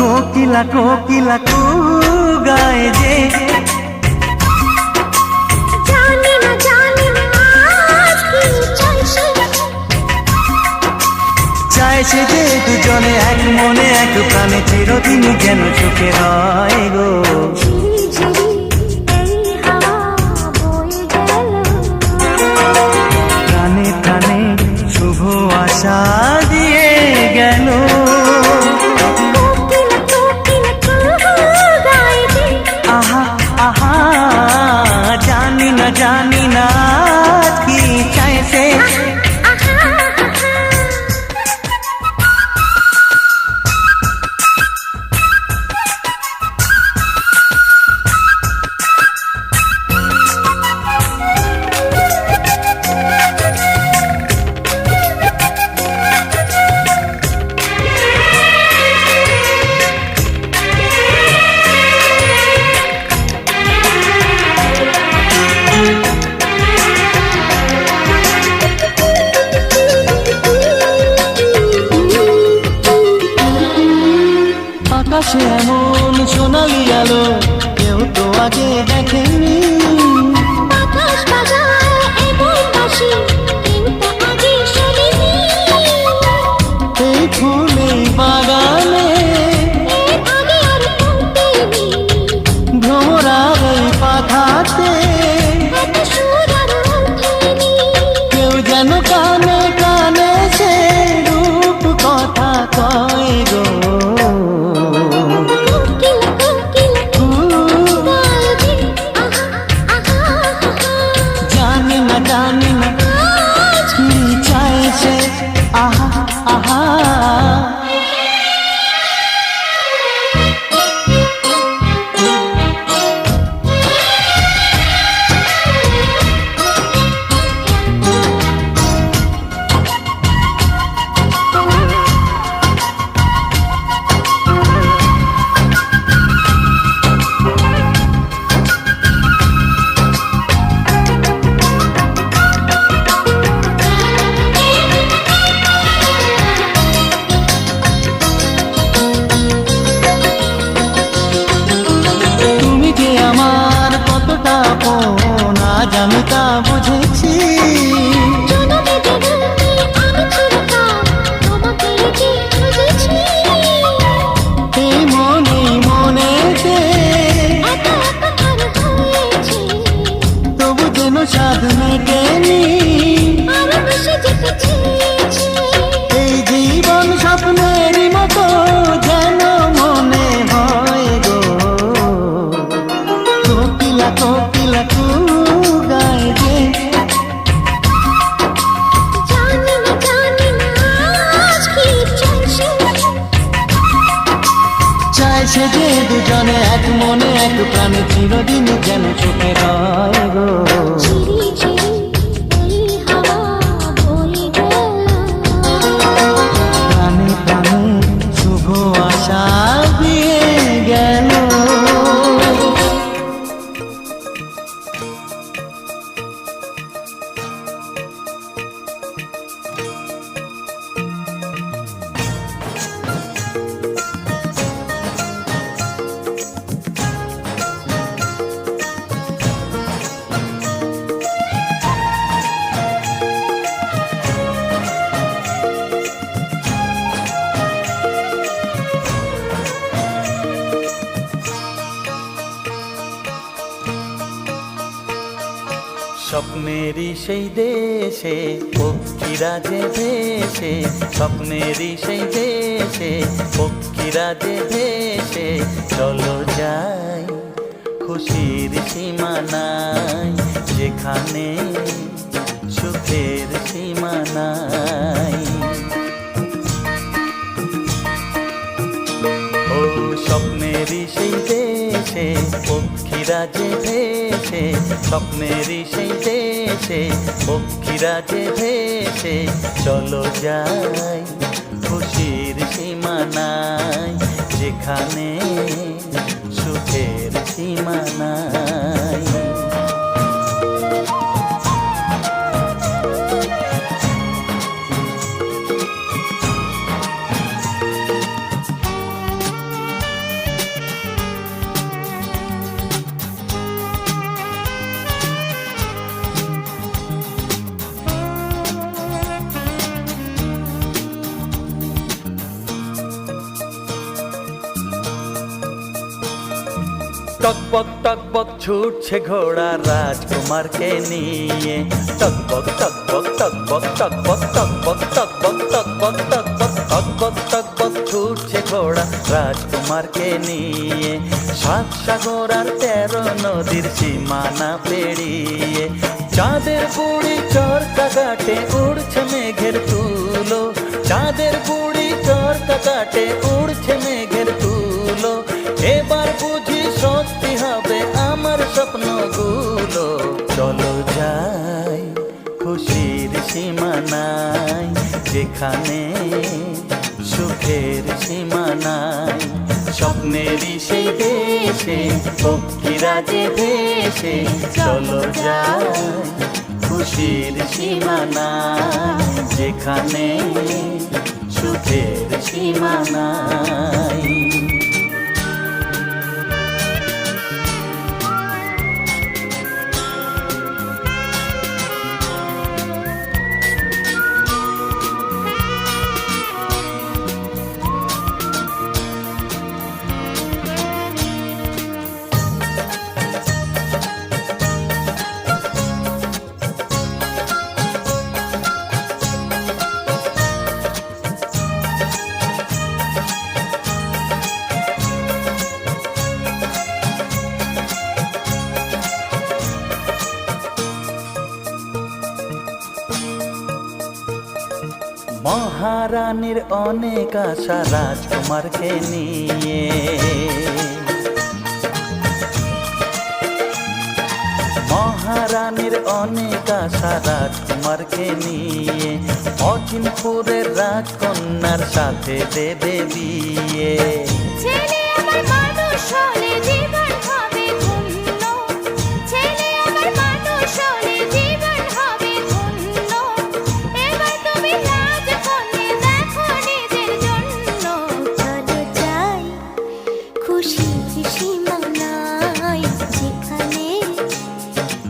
কোকিলা কোকিলা কু গায় যে, জানি না আজ কি চাইছে, চাইছে যে দুজনে এক মনে এক প্রাণে চিরদিনই যেন সুখে রয় গো। ঝিরি এই হাওয়া বয়ে গেল, প্রাণে প্রাণে শুভ আশা দিয়ে গেল। কোকিলা কোকিলা কু গায় যে, আহা আহা জানি না আজ কি চাইছে। আহা আহা। আকাশে এমন সোনালি আলো কেউ তো আগে দেখেনি। বাতাস বাজায় এমন বাঁশি, কেউ তা আগে শোনেনি। এই ফুল এই বাগানে এর আগে আর পৌঁছেনি, ভ্রমরার এই পাখাতে এত সুর আর ওঠেনি। কেউ যেন কানে কানে সে রূপ কথা কয় গো। কোকিলা কোকিলা গায় যে, আহা আহা আহা। জানি না আজ কি চাইছে। আহা আহা তুমি যে আমার কতটা আপন আজ আমি তা বুঝেছি। জনমে জনমে আমি চিরকাল তোমাকে যে খুঁজেছি। এই মনেতে এত এত আর হয়েছে, তবু যেন সাধ মেটেনি। আরো বেশি যেতে চেয়েছি। এই জীবন স্বপ্নের মতো যেন মনে হয় গো। কোকিলা কোকিলা কু গায় যে, জানি না আজ কি চাইছে, চাইছে যে দুজনে এক মনে এক প্রাণে চিরদিন যেন সুখে রয় গো। ঝিরি ঝিরি এই হাওয়া বয়ে গেল, প্রাণে প্রাণে শুভ আশা দিয়ে গেল। স্বপ্নেরই সেই দেশে পক্ষীরা যে ভেসে, স্বপ্নেরই সেই দেশে পক্ষীরা যে ভেসে, চলো যাই খুশির সীমানায়, যেখানে সুখের সীমানায়। ও স্বপ্নেরই সেই দেশে পক্ষীরা যে ভেসে, স্বপ্নেরই সেই দেশে পক্ষীরা যে ভেসে, চলো যাই খুশির সীমানায়, যেখানে সুখের সীমানায়। টকবক ছুটছে ঘোড়া রাজকুমারকে নিয়ে, টকবক টকবক টকবক টকবক টকবক টকবক টকবক টকবক টকবক টকবক ছুটছে ঘোড়া রাজকুমারকে নিয়ে, 7 সাগর আর 13 নদীর সীমানা পেরিয়ে, চাঁদের বুড়ি চরকা কাটে উড়ছে মেঘের তুলো, চাঁদের বুড়ি চরকা কাটে উড়ছে মেঘের তুলো, এবার বুঝি সত্যি হবে আমার স্বপ্নগুলো। চলো যাই খুশির সীমানায়, যেখানে সুখের সীমানায়, স্বপ্নেরই সেই দেশে পক্ষীরা যে ভেসে। চলো যাই খুশির সীমানায়, যেখানে সুখের সীমানায়। মহারানীর অনেক আশা রাজকুমারকে নিয়ে, মহারানীর অনেক আশা রাজকুমারকে নিয়ে, অচিনপুরের রাজকন্যার সাথে দেবে বিয়ে। ছেলে আমার মানুষ হলে জীবন হবে ধন্য, ছেলে আমার মানুষ হলে জীবন হবে ধন্য, এবার তুমি রাজকন্যা দেখো নিজের জন্য। চলো যাই খুশির সীমানায়, যেখানে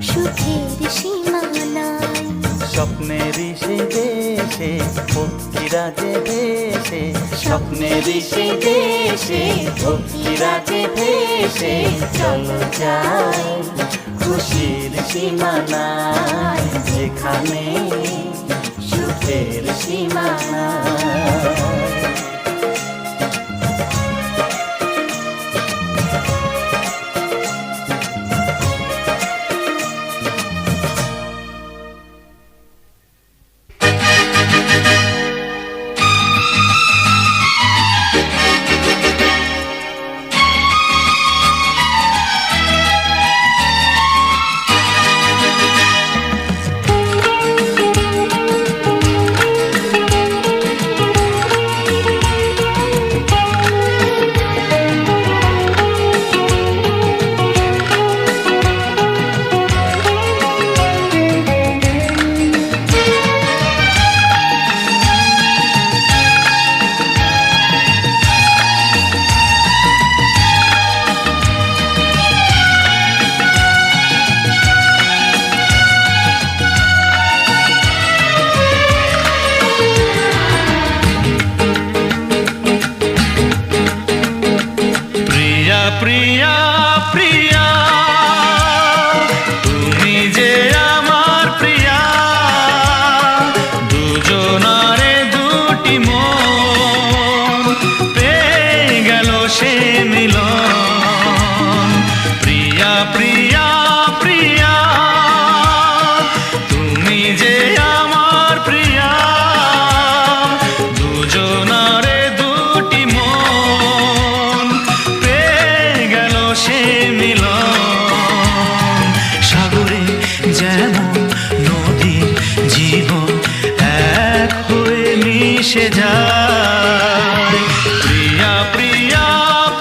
সুখের সীমানায়, স্বপ্নেরই সেই দেশে পক্ষীরা যে ভেসে, স্বপ্নেরই সেই দেশে পক্ষীরা যে ভেসে। চলো যাই খুশির সীমানায়, যেখানে সুখের সীমানায়। মিশে যায়। প্রিয়া প্রিয়া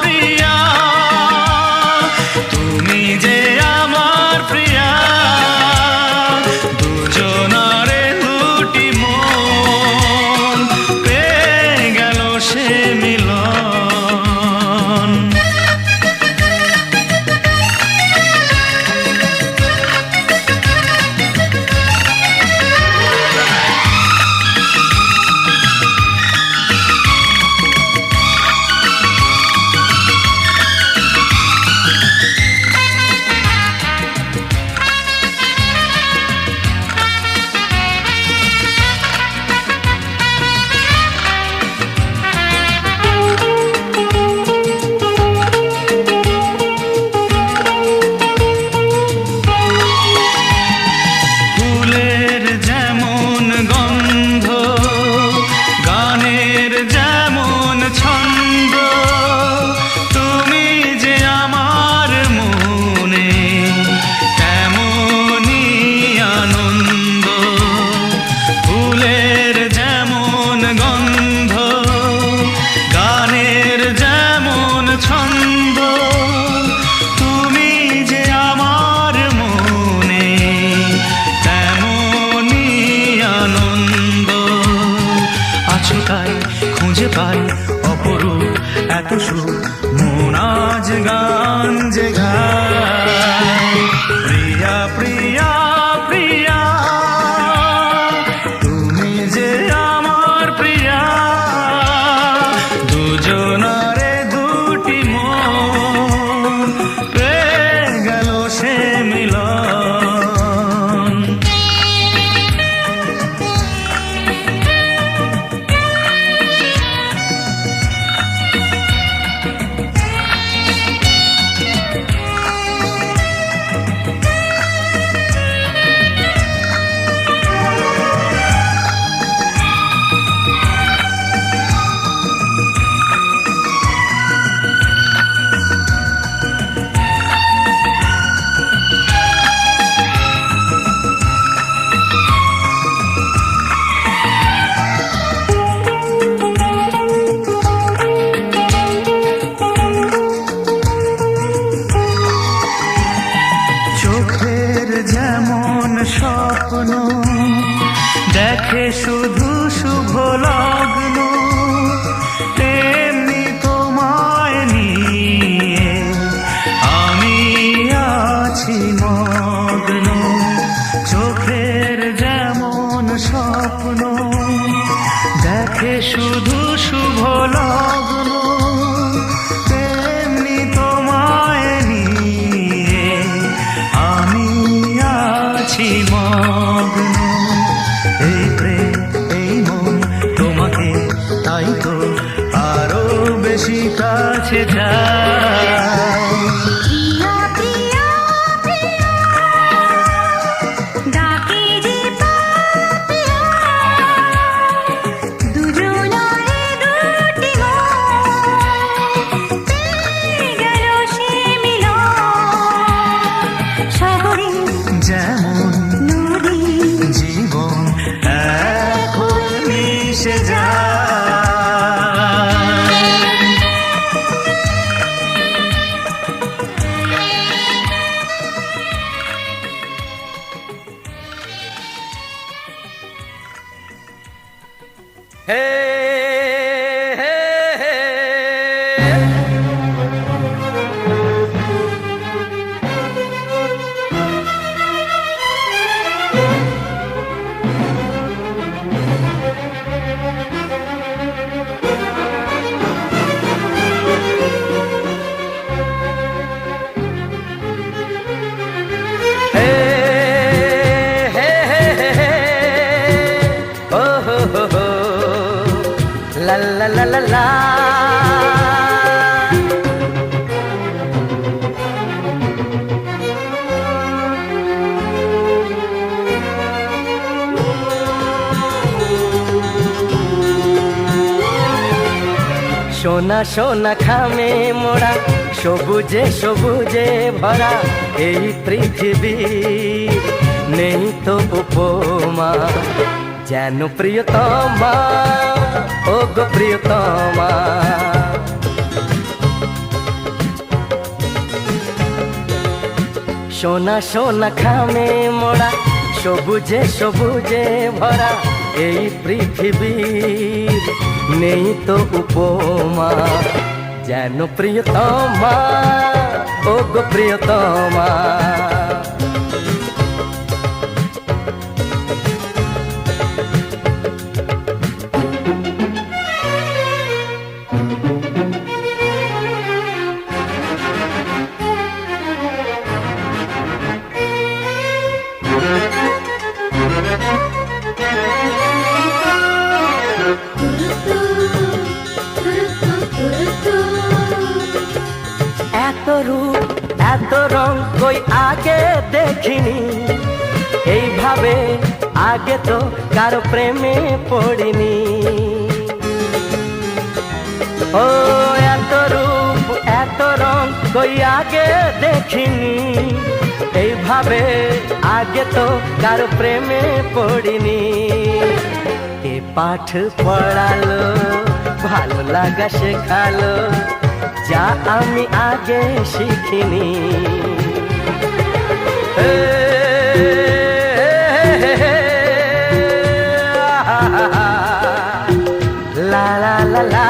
প্রিয়া তুমি যে আমার প্রিয়া, দুজনারে দুটি মন পেয়ে গেল সে মিলন। এত সুর মন আজ গান যে গায়। প্রিয়া প্রিয়া প্রিয়া তুমি যে আমার প্রিয়া, দুজনারে দুটি মন পেয়ে গেল সে মিলন। চোখের যেমন স্বপ্ন দেখে শুধু শুভ লগ্ন, তেমনি তোমায় নিয়ে আমি আছি মগ্ন। চোখের যেমন স্বপ্ন দেখে শুধু শুভ লগ্ন, তেমনি তোমায় নিয়ে আমি আছি মগ্ন। এই প্রেম এই মন তোমাকে তাই তো আরো বেশি কাছে যায়। প্রিয়া প্রিয়া প্রিয়া ডাকে যে পাপিয়া, দুজনারে দুটি মন পেয়ে গেল সে মিলন। শহরে যেমন নদী জীবন এখন মিশে যায়। হে হে হে হে হে হে হে ও হো হো হো লা লা লা লা লা। সোনা সোনা খামে মোড়া সবুজে সবুজে ভরা এই পৃথিবী, নেই তো উপমা যেন প্রিয়তমা, ও গো প্রিয়তমা। সোনা সোনা খামে মোড়া সবুজে সবুজে ভরা এই পৃথিবীর, নেই তো উপমা যেন প্রিয়তমা, ও গো প্রিয়তমা। এত রূপ এত রং কই আগে দেখিনি, এইভাবে আগে তো কারো প্রেমে পড়িনি। ও এত রূপ এত রং কই আগে দেখিনি, এইভাবে আগে তো কারো প্রেমে পড়িনি। কে পাঠ পড়ালো ভালো লাগা শেখালো, যা আমি আগে শিখিনি। লা লা লা লা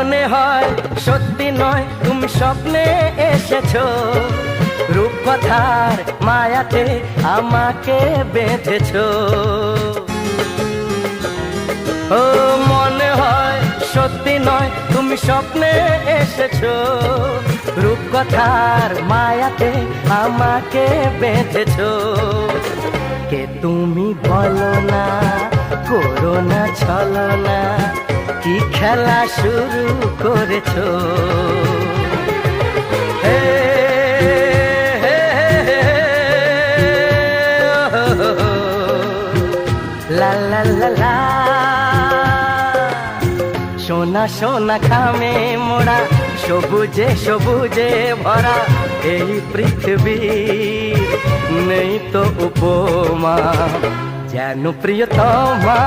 মনে হয় সত্যি নয় তুমি স্বপ্নে এসেছো, রূপকথার মায়াতে আমাকে বেঁধেছো। ও মনে হয় সত্যি নয় তুমি স্বপ্নে এসেছো, রূপকথার মায়াতে আমাকে বেঁধেছো। কে তুমি বলো না, করো না ছলনা, কি খেলা শুরু করেছো। হে হে হে লা লা লা লা, সোনা সোনা খামে মোড়া, সবুজে সবুজে ভরা এই পৃথিবী, নেই তো উপমা যেন প্রিয়তমা,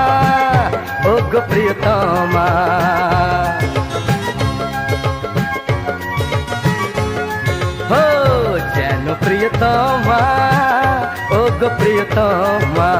ও গো প্রিয়তমা। হো যেন প্রিয়তমা, ও গো প্রিয়তমা।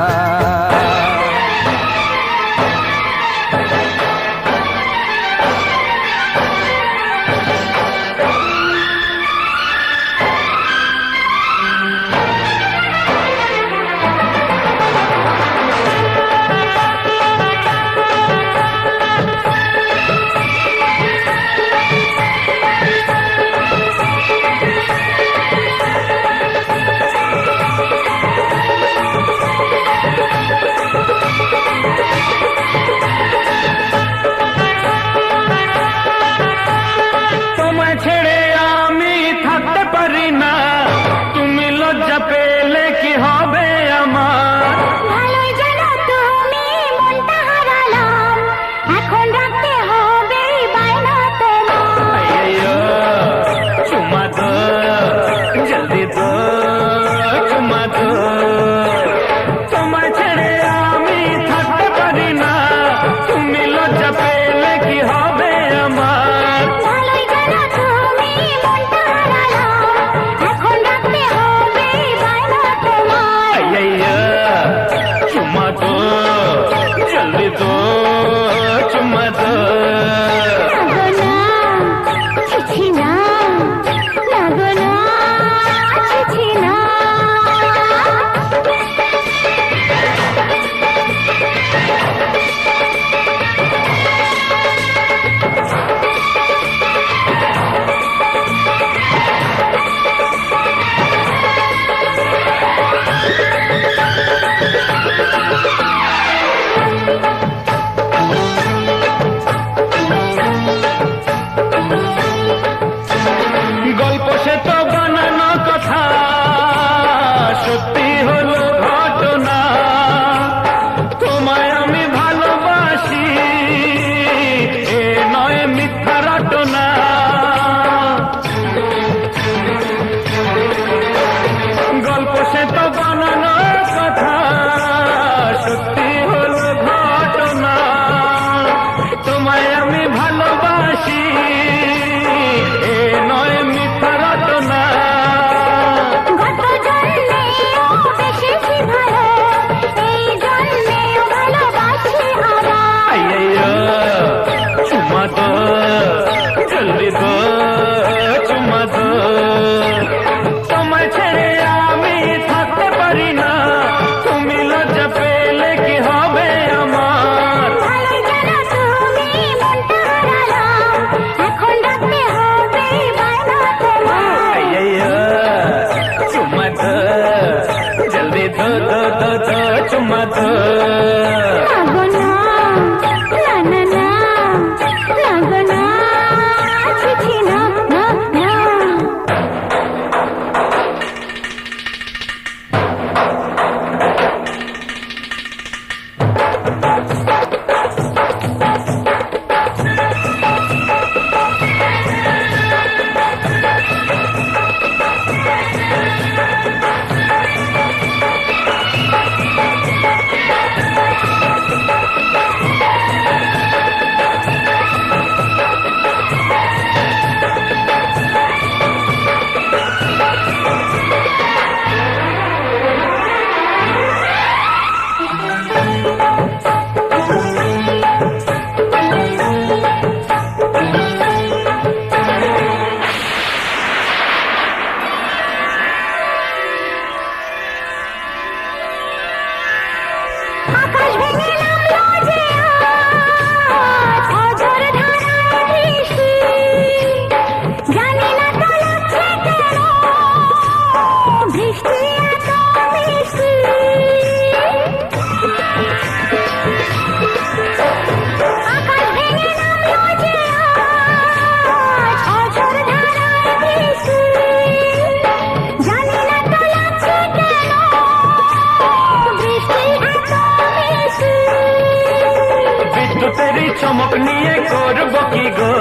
চমক নিয়ে করবো কি গো,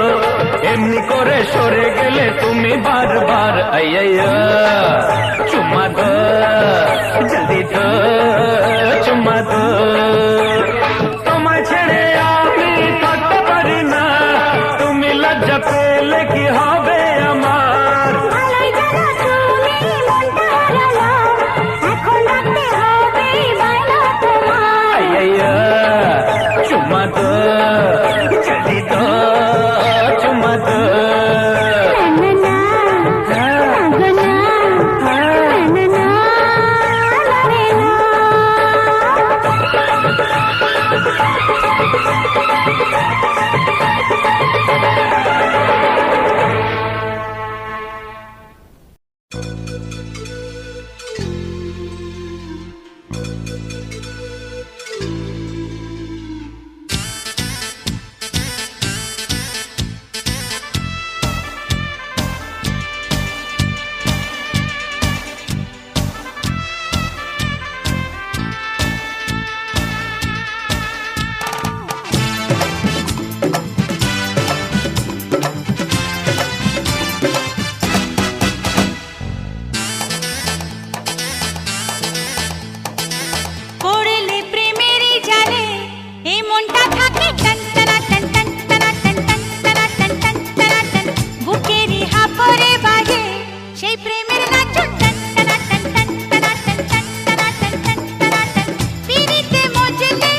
এমনি করে সরে গেলে তুমি বারবার আইয়া চুম্মা দো, জলদি দো চুম্মা দো। তোমায় ছেড়ে আমি থাকতে পারি না, তুমি লজ্জা পেলে কি হবে আমার। ভালোই জানো তুমি মনটা হারালো, এখন রাখতে হবে বায়না তোমার। আইয়া চুম্মা দো, জলদি দো চুম্মা দো। না না না না না না না রে না। পড়লে প্রেমেরই জালে এই মনটা থাকে টন টনা টন টন টনা টন টন টনা টন টন টনা টন। বুকেরই হাপরে বাজে সেই প্রেমের নাচ টন টনা টন টন টনা টন টন টনা টন টন টনা টন। পিরিতে মজলে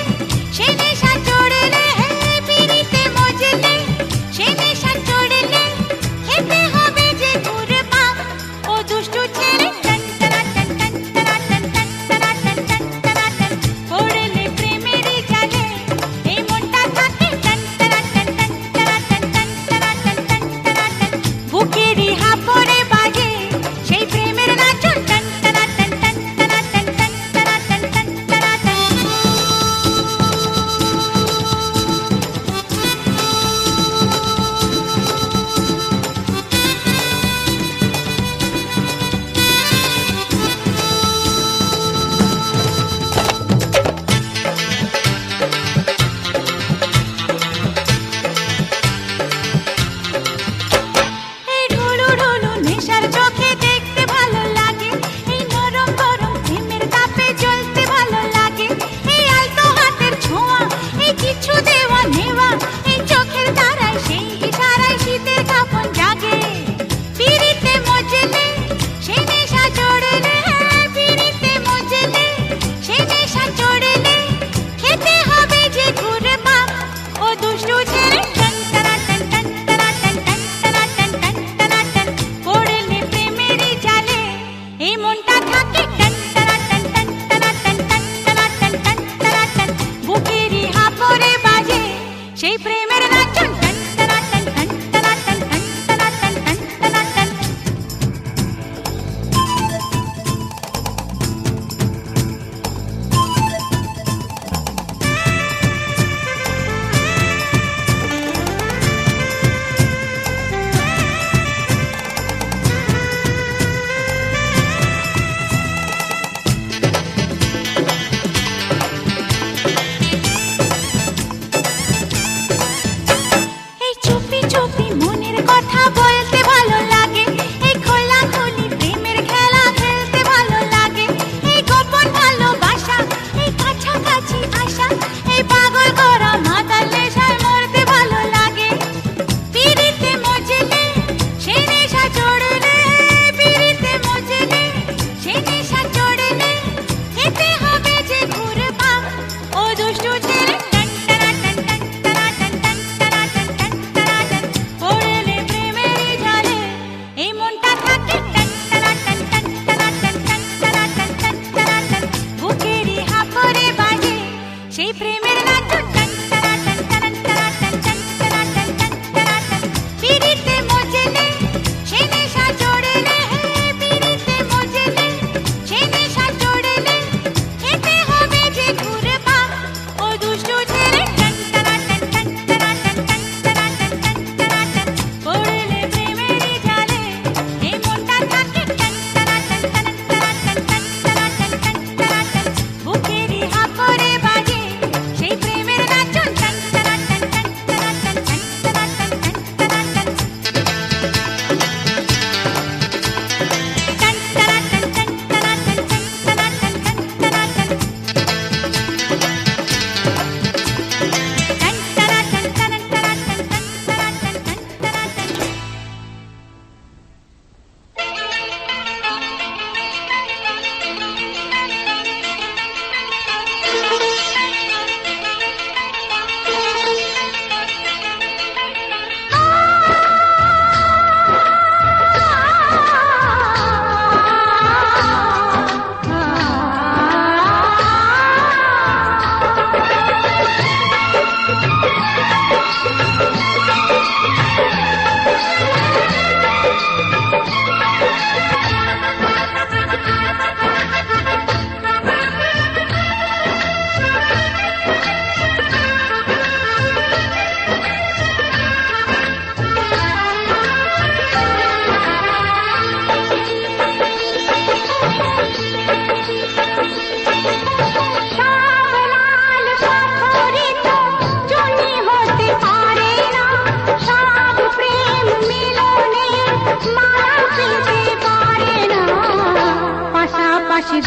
সে নেশা চড়লে, হে পিরিতে মজলে সে নেশা চড়লে, খেতে হবে যে ঘুরপা ও দুষ্টু ছেলে টন টনা টন টন টনা টন টন টনা টন টন টনা টন। পড়লে প্রেমেরই জালে এই মনটা থাকে টন টনা টন টন টনা টন টন টনা টন টন টনা টন। বুকেরই হাপরে বাজে সেই প্রেমের নাচ টন টনা টন টন টনা টন টন টনা টন টন টনা টন। এই ঢুলু ঢুলু নেশার চোখে দেখতে ভালো লাগে, এই নরম গরম প্রেমের তাপে জ্বলতে ভালো লাগে। এই আলতো হাতের ছোঁয়া, এই কিছু দেওয়া নেওয়া, এই চোখের তারায় সেই ইশারায় শীতের কাঁপন জাগে। পিরিতে মজলে সে নেশা চড়লে, হ্যাঁ পিরিতে মজলে সে নেশা চড়লে, খেতে হবে যে ঘুরপা ও দুষ্টু ছেলে টন টনা টন টন টনা টন টন টনা টন টন টনা টন। পড়লে প্রেমেরই জালে এই মনটা থাকে টন টনা টন টন টনা টন টন টনা টন টন টনা টন। বুকেরই হাপরে বাজে সেই প্রেমের নাচ টন টনা টন টন টনা টন টন টনা টন টন টনা টন।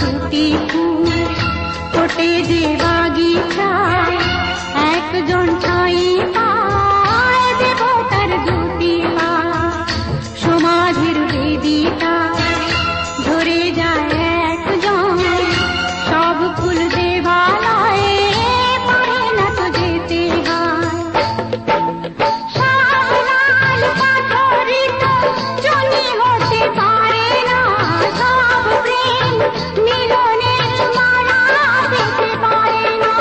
দুটি ফুল ফোটে যে বাগিচায়, একজন ঠাই পায় দেবতার দুটি পায়। সমাধির বেদিকা ধরে যায় একজন, সব ফুল দেবালয়ে পারে না তো যেতে হয়। সব লাল পাথরিত জনি হতে পারে না, সব প্রেম মিলনের মালা দিতে পারে না।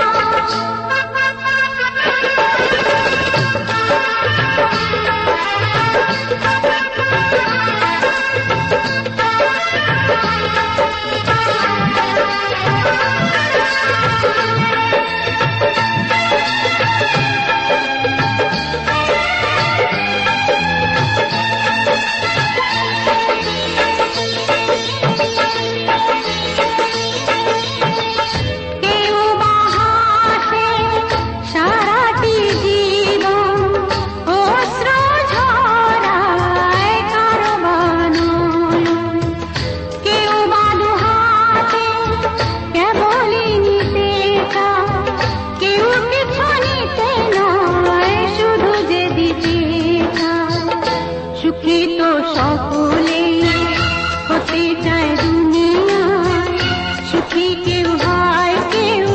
কেউ বা হাসে সারাটি জীবন, অশ্রু ঝরায় কারো বা নয়ন। কেউ বা দুহাতে কেবলই নিতে চায়, কেউ কিছু নিতে নয়, শুধু যে দিতে চায়। সুখী তো সকলেই হতে চায় দুনিয়ায়, সুখী কেউ হয় কেউ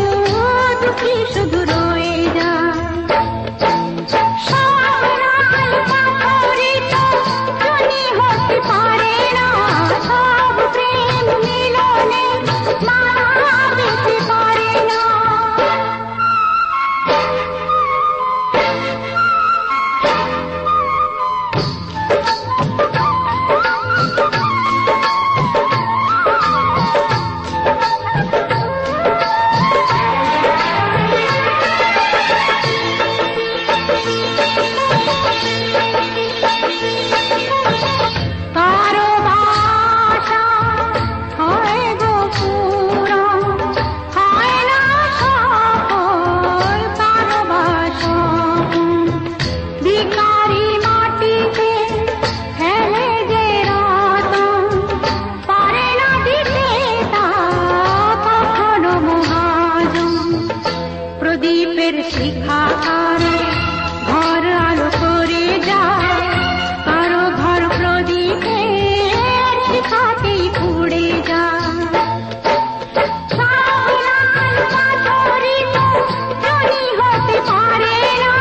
দুঃখী শুধু রয়ে যায়। সব লাল পাথরিত জনি হতে পারে না, সব প্রেম মিলনের মালা দিতে পারে না। কারো বাসা হয় গো পুরাণ, হয় না সফল কারো বাসা। ভিখারি মাটিতে ফেলে যে রতন, পারে না দিতে তা কখনো মহাজন। প্রদীপের শিখা কারো ঘর আলো করে যায়, কারো ঘর প্রদীপের শিখাতেই পুড়ে যায়। সব লাল পাথরিত জনি হতে পারে না,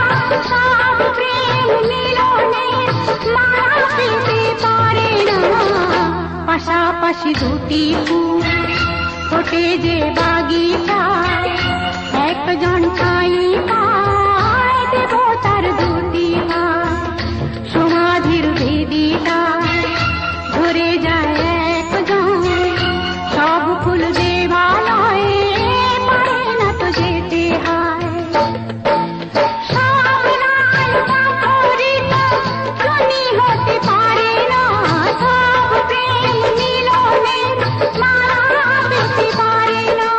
সব প্রেম মিলনের মালা পেতে পারে না। পাশাপাশি দুটি ফুল ফোটে যে বাগিচায়, একজন ঠাই পায় দেবতার দুটি পায়। সমাধির বেদিকা ধরে যায় একজন, সব ফুল দেবালয়ে পারে না তো যেতে হয়। সব লাল পাথরিত জনি হতে পারে না, সব প্রেম মিলনের মালা পেতে পারে না।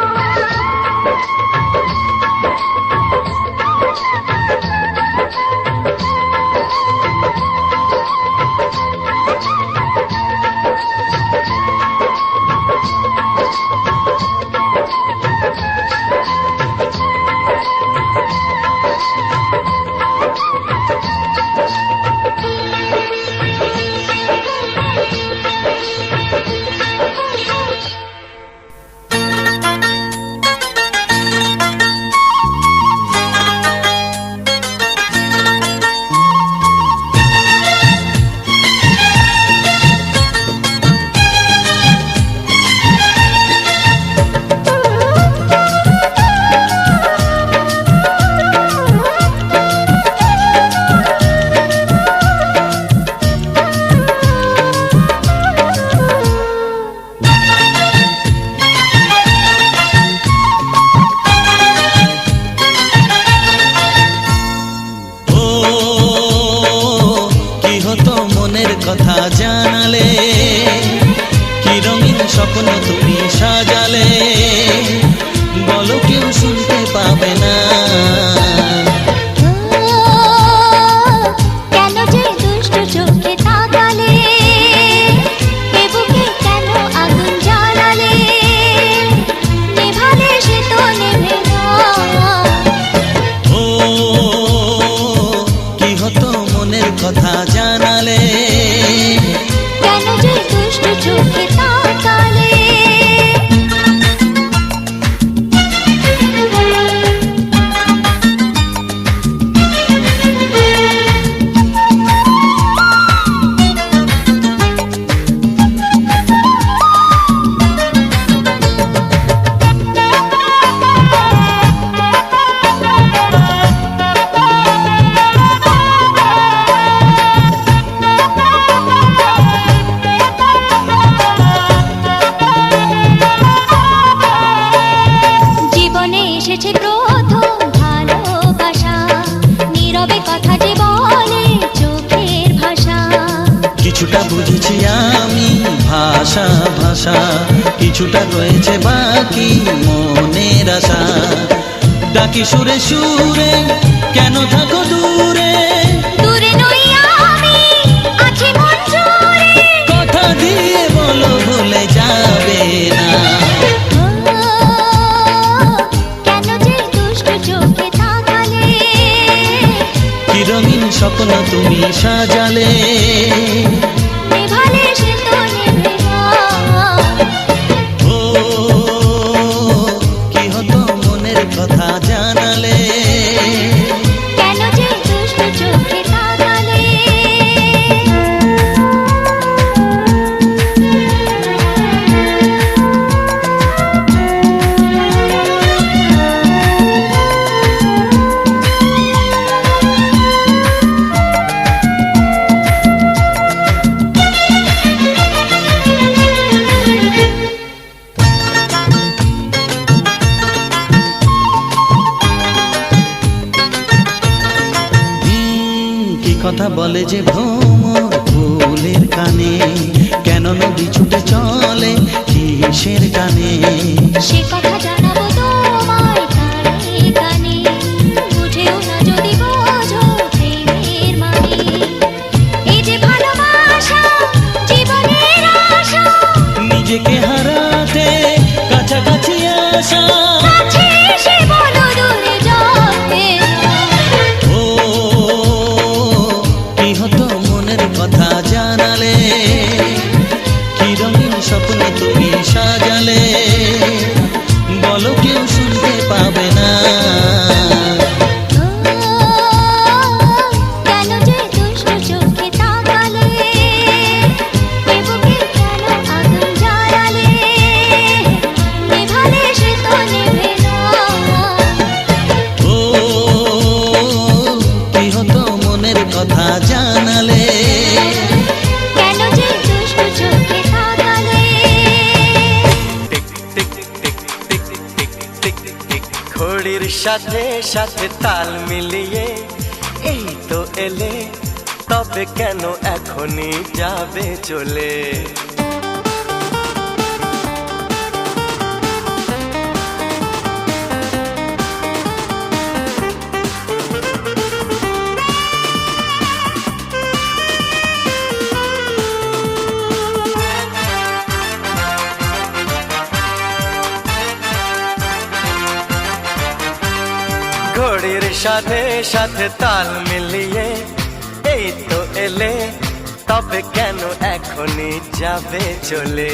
এসেছে প্রথম ভালোবাসা, নীরবে কথা যে বলে চোখের ভাষা। কিছুটা বুঝেছি আমি ভাষা ভাষা, কিছুটা রয়েছে বাকি মনের আশা। ডাকি সুরে সুরে কেন থাকো দূরে, দূরে নই আমি আছি মন জুড়ে। কথা দিয়ে বলো ভুলে যাবে না। কেন যে দুষ্ট চোখে তাকালে, কি রঙিন স্বপ্ন তুমি সাজালে, নেভালে সে তো নেবে না। ও কি হতো মনের কথা জানালে, কেন যে দুষ্ট চোখে তাকালে। কি কথা বলে যে ভ্রমর ফুলের কানে, কেন নদী ছুটে চলে কিসের টানে। সে কথা জানাবো তোমায় গানে গানে, বুঝেও না যদি বোঝো প্রেমের মানে। এই যে ভালোবাসা জীবনের আশা, নিজেকে হারাতে কাছাকাছি আসা। কাছে এসে বলো দূরে যাবে না। ও কি হতো মনের কথা জানালে, কি রঙিন স্বপ্ন তুমি সাজালে, বলো কেউ শুনতে পাবে না। কেন যে দুষ্ট চোখে তাকালে, এ বুকে কেন আগুন জ্বালালে, নেভালে সে তো নেবে না। ও কি হতো মনের কথা জানালে, কেন যে দুষ্ট চোখে তাকালে। Tick tick tick tick tick tick tick, ঘড়ির সাথে সাথে তাল মিলিয়ে এই তো এলে, তবে কেন এখনই যাবে চলে। ঘড়ির সাথে সাথে তাল মিলিয়ে এই তো এলে, তবে কেন এখনই যাবে চলে।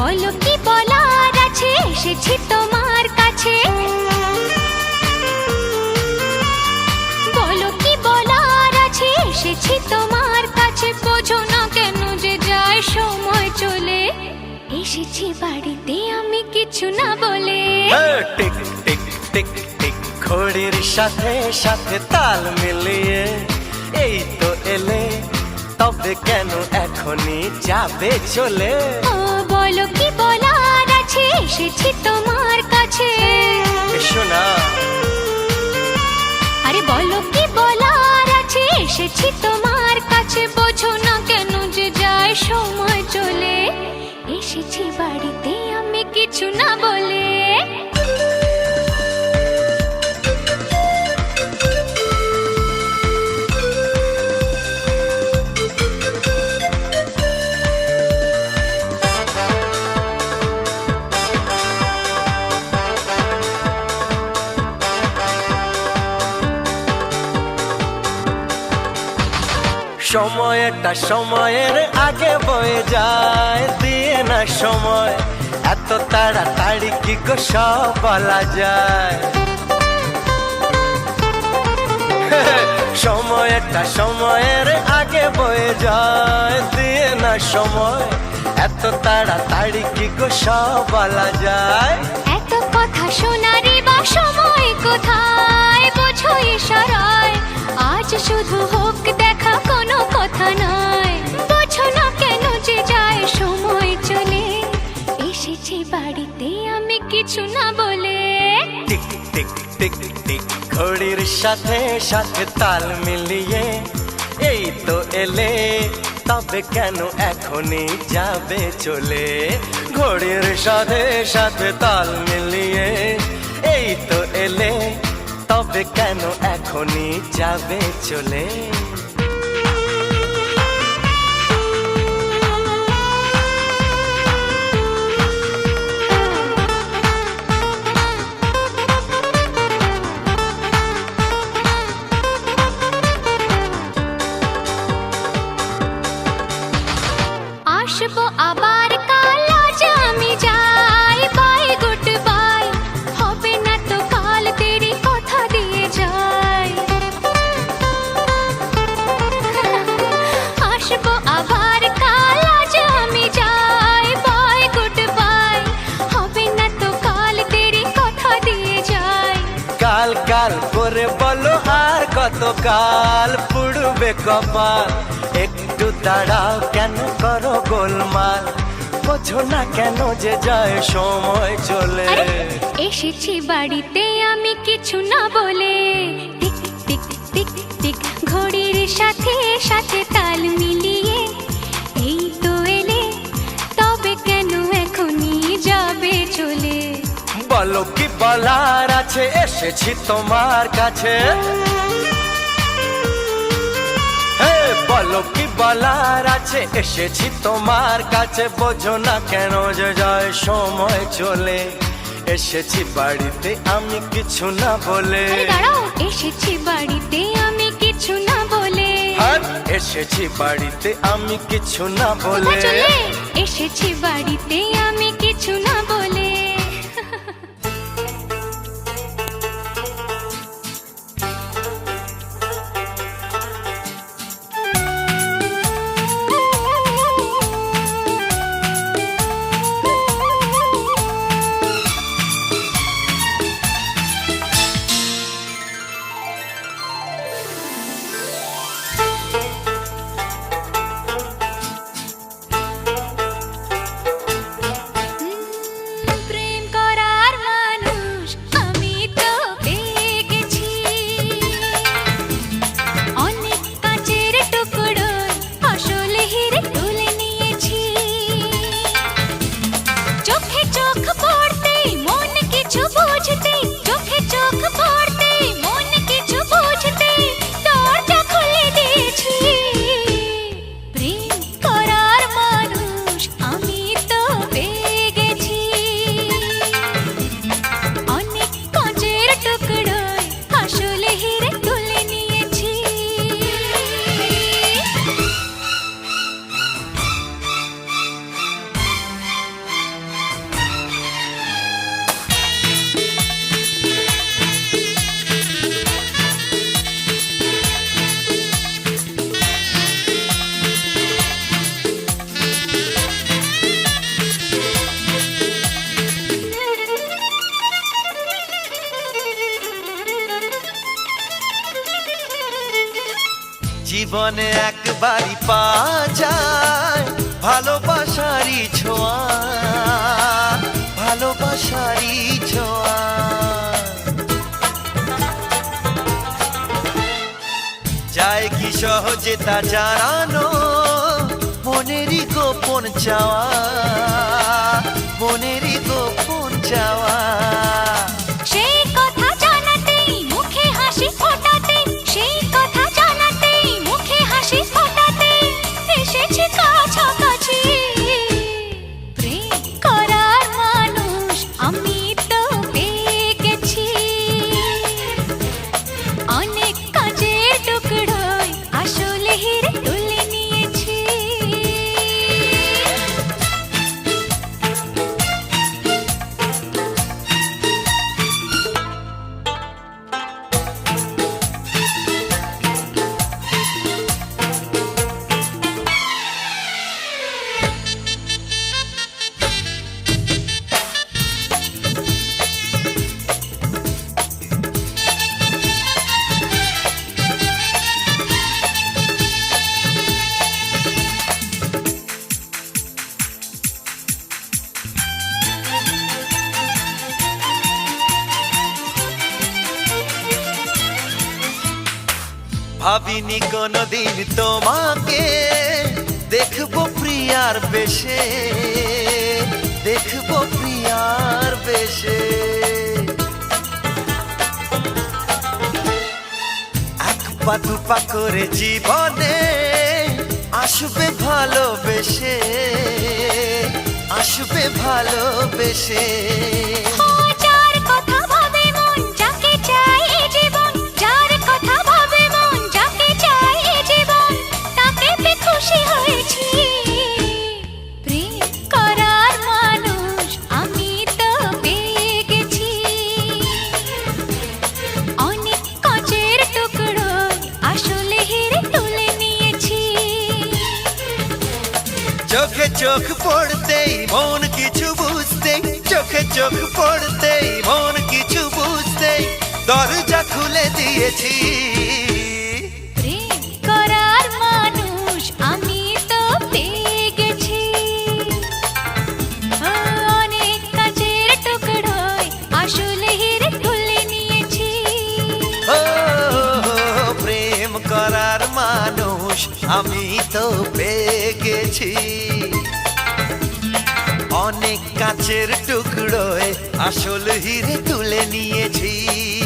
বলো কি বলার আছে, এসেছি তোমার কাছে। বলো কি বলার আছে, এসেছি তোমার কাছে। বোঝো না কেন যে যায় সময় চলে, এসেছি বাড়িতে আমি কিছু না বলে। টিক টিক টিক টিক, ঘড়ির সাথে সাথে তাল মিলিয়ে এই তো এলে, তবে কেন এখনই যাবে চলে। ও বলো কি বলার আছে, এসেছি তোমার কাছে। শোনা আরে বলো কি বলার আছে, এসেছি তোমার কাছে। বোঝো না কেন যে যায় সময় চলে, এসেছি বাড়িতে আমি কিছু না বলে। সময়টা সময়ের আগে বয়ে যায়, দিয়ে না সময় এত তাড়াতাড়ি কি গো সব বলা যায়। সময়টা সময়ের আগে বয়ে যায়, দিয়ে না সময় এত তাড়াতাড়ি কি গো সব বলা যায়। এত কথা শোনারই বা সময় কোথায়, বোঝো ইশারায়। আজ শুধু হোক দেখা, কোনো কথা নয়। বোঝো না কেন যে যায় সময় চলে, এসেছি বাড়িতে আমি কিছু না বলে। টিক টিক টিক টিক ঘড়ির সাথে সাথে তাল মিলিয়ে এই তো এলে তবে কেন এখনই যাবে চলে ঘড়ির সাথে সাথে তাল মিলিয়ে এই তো এলে তবে কেন এখনই যাবে চলে আসবো আবার কাল আজ আমি যাই বাই গুড বাই হবে না তো কাল তেরি কথা দিয়ে যাই আসবো আবার কাল আজ আমি যাই বাই গুড বাই হবে না তো কাল তেরি কথা দিয়ে যাই কাল কাল করে বলো আর কত কাল পুড়বে কপাল একটু দাঁড়াও কেন করো গোলমাল বোঝো না কেন যে যায় সময় চলে আরে, এসেছি বাড়িতে আমি কিছু না বলে টিক টিক টিক টিক ঘড়ির সাথে সাথে তাল মিলিয়ে এই তো এলে তবে কেন এখনই যাবে চলে বলো কি বলার আছে এসেছি তোমার কাছে হে বলো কি বলার আছে এসেছি তোমার কাছে বোঝো না কেন যে যায় সময় চলে এসেছি বাড়িতে আমি কিছু না বলে আরে দাঁড়াও এসেছি বাড়িতে আমি কিছু না বলে আর এসেছি বাড়িতে আমি কিছু না কোথায় বলে চলে এসেছি বাড়িতে আমি কিছু না বলে প্রেম করার মানুষ আমি তো পেয়ে গেছি অনেক কাঁচের টুকরো আসলে হিরে তুলে নিয়েছি চোখে চোখ পড়তেই মন কিছু বুঝতেই চোখে চোখ পড়তেই মন কিছু বুঝতেই দরজা খুলে দিয়েছি প্রেম করার মানুষ আমি তো পেয়ে গেছি অনেক কাঁচের টুকরোয় আসলে হিরে তুলে নিয়েছি জীবনে একবারই পাওয়া যায় ভালোবাসারই ছোঁয়া ভালোবাসারই ছোঁয়া যায় কি সহজে তা জানানো মনেরই গোপন চাওয়া মনেরই গোপন চাওয়া সেই কথা জানাতেই মুখে হাসি ফোটাতেই সেই কথা জানাতেই মুখে হাসি ফোটাতেই এসেছি কাছাকাছি প্রেম করার মানুষ আমি তো পেয়ে গেছি অনেক কাঁচের টুকরোয় আসলে হিরে তুলে নিয়েছি ভাবিনি কোনদিন তোমাকে দেখবো প্রিয়ার বেশে, দেখবো প্রিয়ার বেশে। এক পা দুপা করে জীবনে আসবে ভালোবেসে, আসবে ভালোবেসে। ও যার কথা ভাবে মন যাকে চাই এ জীবন, যার কথা ভাবে মন যাকে চাই এ জীবন, তাকে পেয়ে খুশি হয়েছি। প্রেম করার মানুষ আমি তো পেয়ে গেছি। অনেক কাঁচের টুকরোয় আসলে হিরে তুলে নিয়েছি। চোখে চোখ পড়তেই মন কিছু বুঝতেই, চোখে চোখ পড়তেই মন কিছু বুঝতেই দরজা খুলে দিয়েছি। প্রেম করার মানুষ আমি তো পেয়ে গেছি। অনেক কাঁচের টুকরোয় আসলে হিরে তুলে নিয়েছি। ও প্রেম করার মানুষ আমি তো পেয়ে গেছি। অনেক কাচের টুকরোয় আসল হিরে তুলে নিয়েছি।